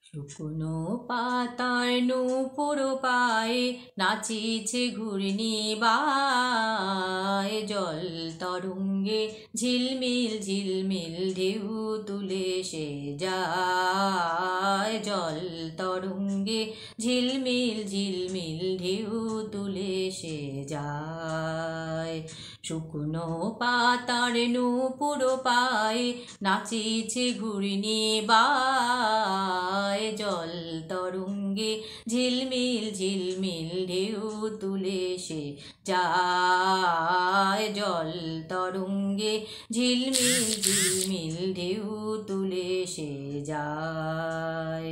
শুকনো পাতার নূপুর পায়ে নাচিছে ঘূর্ণি বায়, জল তরঙ্গে ঝিলমিল ঝিলমিল ঢেউ তুলে সে যায়, জল তরঙ্গে ঝিলমিল ঝিলমিল ঢেউ তুলে সে যায়। শুকনো পাতার নূপুর পায়ে নাচিছে ঘূর্ণি বায়, জল তরঙ্গে ঝিলমিল ঝিলমিল ঢেউ তুলে সে যায়, জল তরঙ্গে ঝিলমিল ঝিলমিল ঢেউ তুলে সে যায়।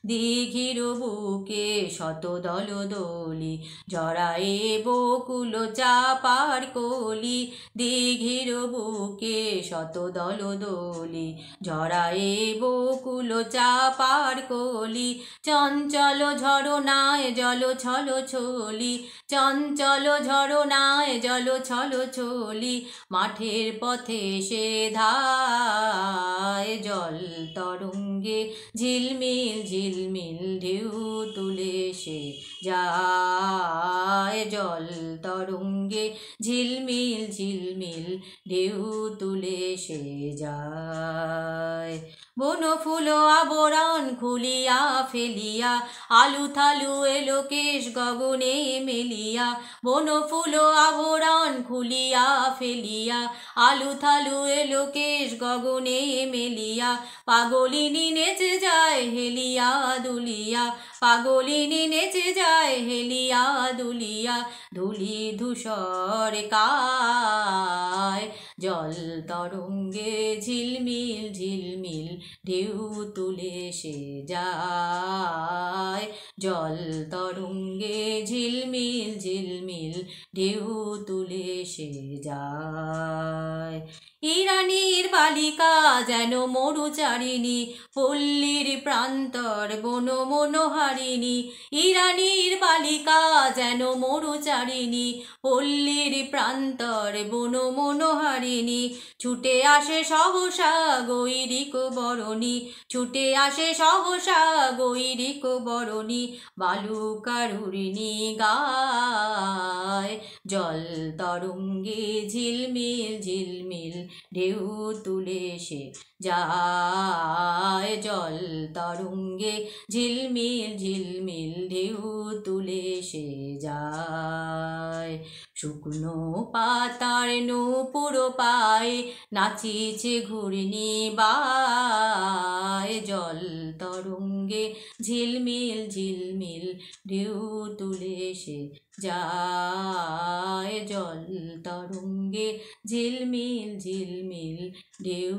দিঘির বুকে শত দলদলি জড়ায়ে বকুল চাপার কলি, দিঘির বুকে শত দলদলি জড়ায়ে বকুল চাপার কলি, চঞ্চল ঝরনায় জল ছল ছলি, চঞ্চল ঝরনায় জল ছল ছলি, মাঠের পথে সে ধায়, জল তরঙ্গে ঝিলমিল ঝিলমিল ঢেউ তুলে সে যায়, জল তরঙ্গে ঝিলমিল ঝিলমিল ঢেউ তুলে সে যায়। বন ফুল আবরণ খুলিয়া ফেলিয়া আলু থালু এলো কেশ গগনে মেলিয়া, বন ফুল আবরণ খুলিয়া ফেলিয়া আলু থালু এলো কেশ গগনে মেলিয়া, পাগলিনী নেচে যায় হেলিয়া দুলিয়া, পাগলিনী নেচে যায় হেলিয়া দুলিয়া, ধুলি ধূসর কায়, জল তরঙ্গে ঝিলমিল ঝিলমিল ঢেউ তুলে সে যায়, জল তরঙ্গে ঝিলমিল ঝিলমিল ঢেউ তুলে সে যায়। ইরানীর বালিকা যেন মরুচারিণী, পল্লীর প্রান্তর বন মনোহারিণী, ইরানীর বালিকা যেন মরুচারিণী, পল্লীর প্রান্তর বন মনোহারিণী, ছুটে আসে সহসা গৈরিক বরণী, ছুটে আসে সহসা গৈরিক বরণী, বালুকারুরিণী গায়, জল তরঙ্গে ঝিলমিল ঝিলমিল ঢেউ তুলে সে যায়, জল তরঙ্গে ঝিলমিল ঝিলমিল ঢেউ তুলে সে যায়। শুকনো পাতার নূপুর পায়ে নাচিছে ঘূর্ণি বায়, জল তরঙ্গে ঝিলমিল ঝিলমিল ঢেউ তুলে সে যায়, জল তরঙ্গে ঝিলমিল ঝিলমিল ঢেউ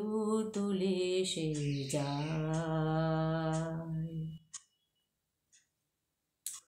তুলে সে যায়।